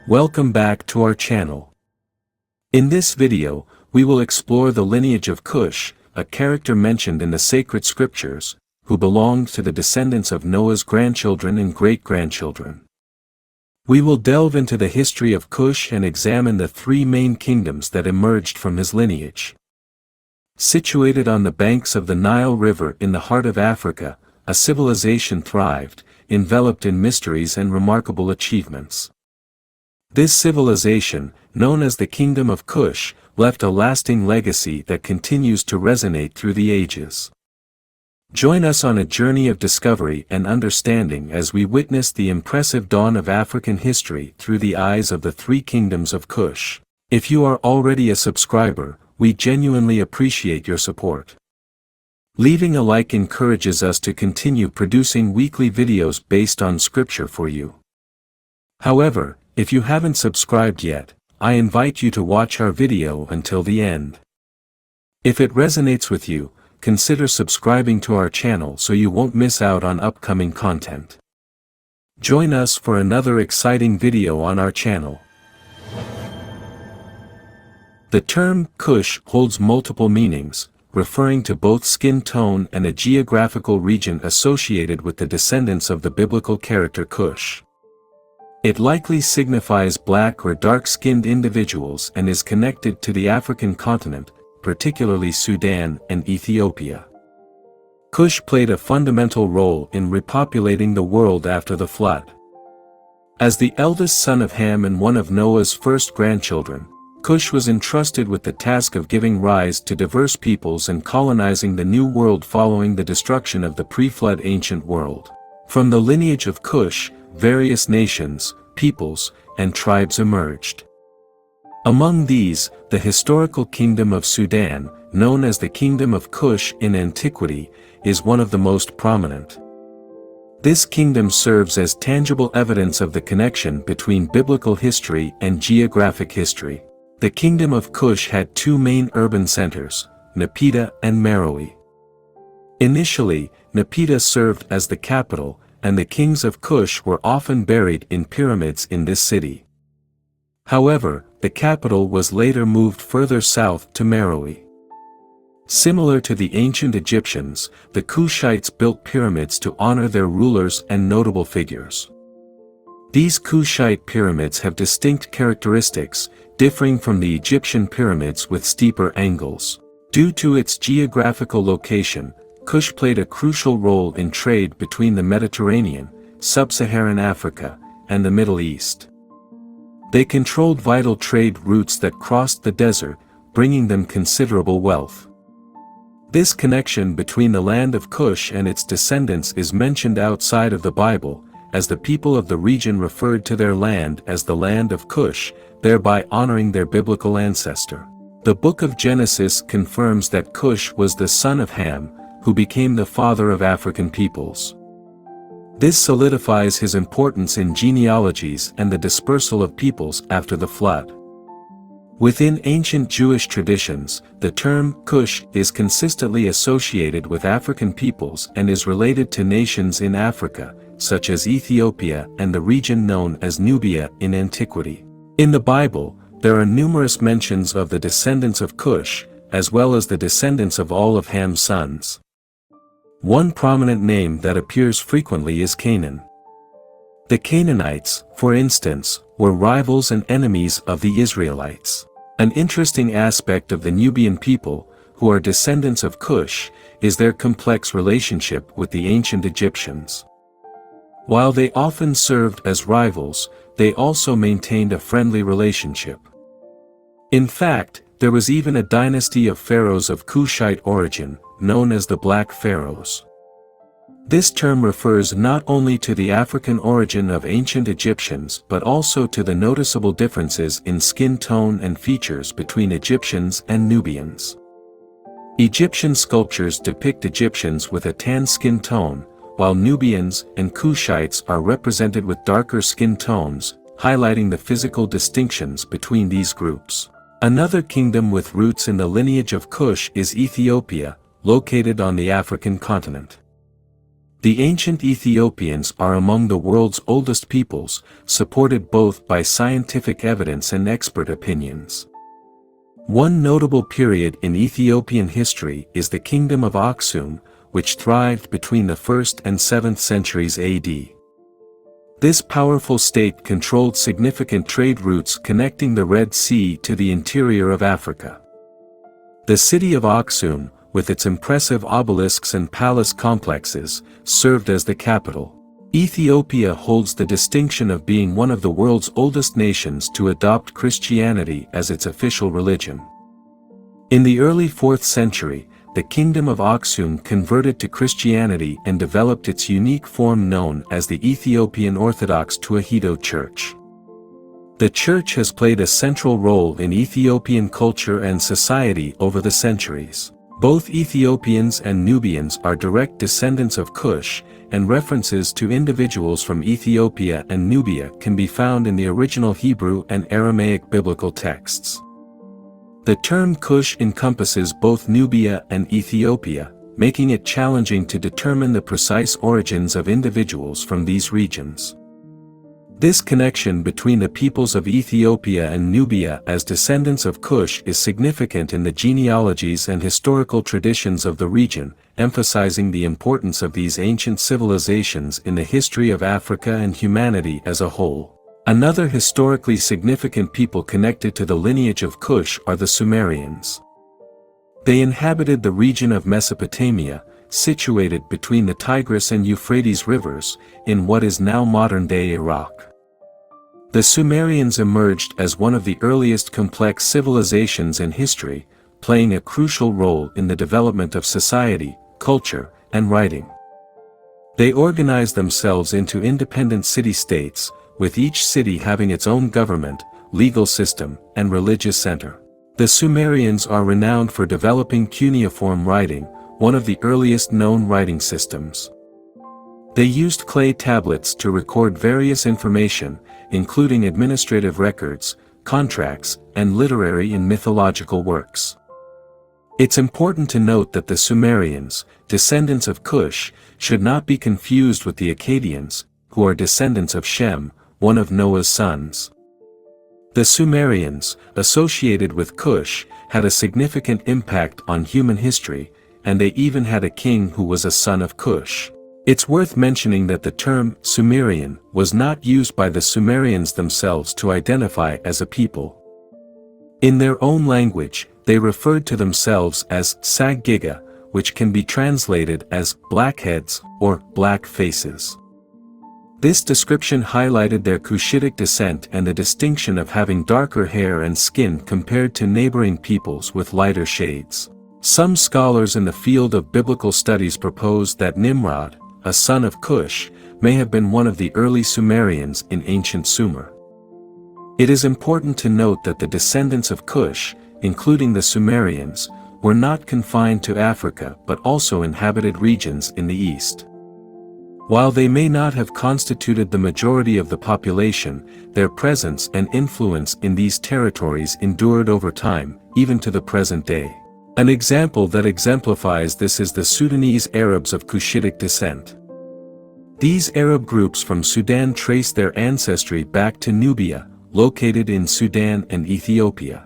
Welcome back to our channel. In this video, we will explore the lineage of Kush, a character mentioned in the sacred scriptures, who belonged to the descendants of Noah's grandchildren and great-grandchildren. We will delve into the history of Kush and examine the three main kingdoms that emerged from his lineage. Situated on the banks of the Nile River in the heart of Africa, a civilization thrived, enveloped in mysteries and remarkable achievements. This civilization, known as the Kingdom of Kush, left a lasting legacy that continues to resonate through the ages. Join us on a journey of discovery and understanding as we witness the impressive dawn of African history through the eyes of the three kingdoms of Kush. If you are already a subscriber, we genuinely appreciate your support. Leaving a like encourages us to continue producing weekly videos based on scripture for you. However, if you haven't subscribed yet, I invite you to watch our video until the end. If it resonates with you, consider subscribing to our channel so you won't miss out on upcoming content. Join us for another exciting video on our channel. The term Kush holds multiple meanings, referring to both skin tone and a geographical region associated with the descendants of the biblical character Kush. It likely signifies black or dark-skinned individuals and is connected to the African continent, particularly Sudan and Ethiopia. Kush played a fundamental role in repopulating the world after the flood. As the eldest son of Ham and one of Noah's first grandchildren, Kush was entrusted with the task of giving rise to diverse peoples and colonizing the New World following the destruction of the pre-flood ancient world. From the lineage of Kush, various nations, peoples, and tribes emerged. Among these, the historical Kingdom of Sudan, known as the Kingdom of Kush in antiquity, is one of the most prominent. This kingdom serves as tangible evidence of the connection between biblical history and geographic history. The Kingdom of Kush had two main urban centers, Nubia and Meroe. Initially, Nubia served as the capital, and the kings of Kush were often buried in pyramids in this city. However, the capital was later moved further south to Meroe. Similar to the ancient Egyptians, the Kushites built pyramids to honor their rulers and notable figures. These Kushite pyramids have distinct characteristics, differing from the Egyptian pyramids with steeper angles. Due to its geographical location, Kush played a crucial role in trade between the Mediterranean, sub-Saharan Africa, and the Middle East. They controlled vital trade routes that crossed the desert, bringing them considerable wealth. This connection between the land of Kush and its descendants is mentioned outside of the Bible, as the people of the region referred to their land as the land of Kush, thereby honoring their biblical ancestor. The book of Genesis confirms that Kush was the son of Ham, who became the father of African peoples. This solidifies his importance in genealogies and the dispersal of peoples after the flood. Within ancient Jewish traditions, the term Kush is consistently associated with African peoples and is related to nations in Africa, such as Ethiopia and the region known as Nubia in antiquity. In the Bible, there are numerous mentions of the descendants of Kush, as well as the descendants of all of Ham's sons. One prominent name that appears frequently is Canaan. The Canaanites, for instance, were rivals and enemies of the Israelites. An interesting aspect of the Nubian people, who are descendants of Kush, is their complex relationship with the ancient Egyptians. While they often served as rivals, they also maintained a friendly relationship. In fact, there was even a dynasty of pharaohs of Kushite origin, known as the Black Pharaohs. This term refers not only to the African origin of ancient Egyptians but also to the noticeable differences in skin tone and features between Egyptians and Nubians. Egyptian sculptures depict Egyptians with a tan skin tone, while Nubians and Kushites are represented with darker skin tones, highlighting the physical distinctions between these groups. Another kingdom with roots in the lineage of Kush is Ethiopia, located on the African continent. The ancient Ethiopians are among the world's oldest peoples, supported both by scientific evidence and expert opinions. One notable period in Ethiopian history is the Kingdom of Aksum, which thrived between the 1st and 7th centuries AD. This powerful state controlled significant trade routes connecting the Red Sea to the interior of Africa. The city of Aksum, with its impressive obelisks and palace complexes, served as the capital. Ethiopia holds the distinction of being one of the world's oldest nations to adopt Christianity as its official religion. In the early 4th century, the Kingdom of Aksum converted to Christianity and developed its unique form known as the Ethiopian Orthodox Tewahedo Church. The church has played a central role in Ethiopian culture and society over the centuries. Both Ethiopians and Nubians are direct descendants of Kush, and references to individuals from Ethiopia and Nubia can be found in the original Hebrew and Aramaic biblical texts. The term Kush encompasses both Nubia and Ethiopia, making it challenging to determine the precise origins of individuals from these regions. This connection between the peoples of Ethiopia and Nubia as descendants of Kush is significant in the genealogies and historical traditions of the region, emphasizing the importance of these ancient civilizations in the history of Africa and humanity as a whole. Another historically significant people connected to the lineage of Kush are the Sumerians. They inhabited the region of Mesopotamia, situated between the Tigris and Euphrates rivers, in what is now modern-day Iraq. The Sumerians emerged as one of the earliest complex civilizations in history, playing a crucial role in the development of society, culture, and writing. They organized themselves into independent city-states, with each city having its own government, legal system, and religious center. The Sumerians are renowned for developing cuneiform writing, one of the earliest known writing systems. They used clay tablets to record various information, including administrative records, contracts, and literary and mythological works. It's important to note that the Sumerians, descendants of Kush, should not be confused with the Akkadians, who are descendants of Shem, one of Noah's sons. The Sumerians, associated with Kush, had a significant impact on human history, and they even had a king who was a son of Kush. It's worth mentioning that the term Sumerian was not used by the Sumerians themselves to identify as a people. In their own language, they referred to themselves as Sag-Giga, which can be translated as blackheads or black faces. This description highlighted their Cushitic descent and the distinction of having darker hair and skin compared to neighboring peoples with lighter shades. Some scholars in the field of biblical studies propose that Nimrod, a son of Kush, may have been one of the early Sumerians in ancient Sumer. It is important to note that the descendants of Kush, including the Sumerians, were not confined to Africa but also inhabited regions in the east. While they may not have constituted the majority of the population, their presence and influence in these territories endured over time, even to the present day. An example that exemplifies this is the Sudanese Arabs of Cushitic descent. These Arab groups from Sudan trace their ancestry back to Nubia, located in Sudan and Ethiopia.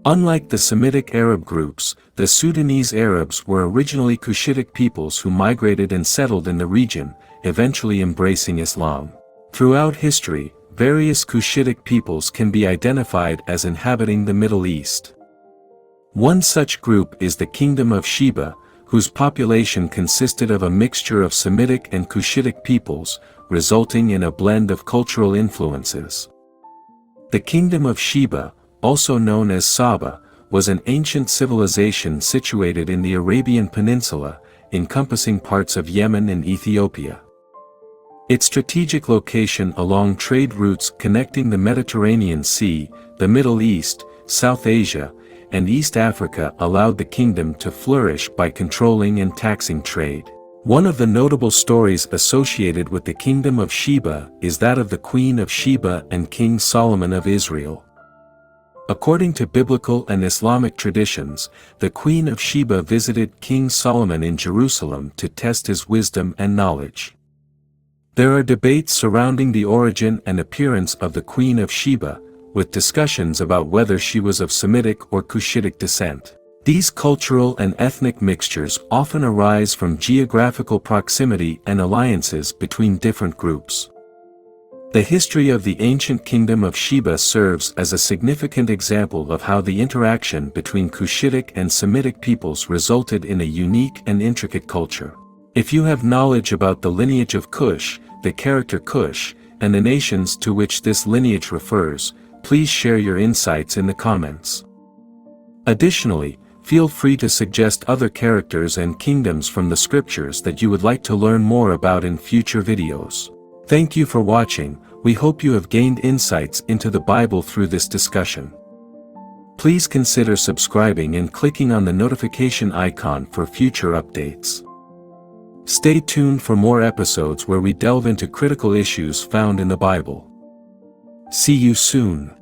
Unlike the Semitic Arab groups, the Sudanese Arabs were originally Cushitic peoples who migrated and settled in the region, eventually embracing Islam. Throughout history, various Cushitic peoples can be identified as inhabiting the Middle East. One such group is the Kingdom of Sheba, whose population consisted of a mixture of Semitic and Cushitic peoples, resulting in a blend of cultural influences. The Kingdom of Sheba, also known as Saba, was an ancient civilization situated in the Arabian Peninsula, encompassing parts of Yemen and Ethiopia. Its strategic location along trade routes connecting the Mediterranean Sea, the Middle East, South Asia, and East Africa allowed the kingdom to flourish by controlling and taxing trade. One of the notable stories associated with the Kingdom of Sheba is that of the Queen of Sheba and King Solomon of Israel. According to biblical and Islamic traditions, the Queen of Sheba visited King Solomon in Jerusalem to test his wisdom and knowledge. There are debates surrounding the origin and appearance of the Queen of Sheba, with discussions about whether she was of Semitic or Cushitic descent. These cultural and ethnic mixtures often arise from geographical proximity and alliances between different groups. The history of the ancient kingdom of Sheba serves as a significant example of how the interaction between Cushitic and Semitic peoples resulted in a unique and intricate culture. If you have knowledge about the lineage of Kush, the character Kush, and the nations to which this lineage refers, please share your insights in the comments. Additionally, feel free to suggest other characters and kingdoms from the scriptures that you would like to learn more about in future videos. Thank you for watching. We hope you have gained insights into the Bible through this discussion. Please consider subscribing and clicking on the notification icon for future updates. Stay tuned for more episodes where we delve into critical issues found in the Bible. See you soon.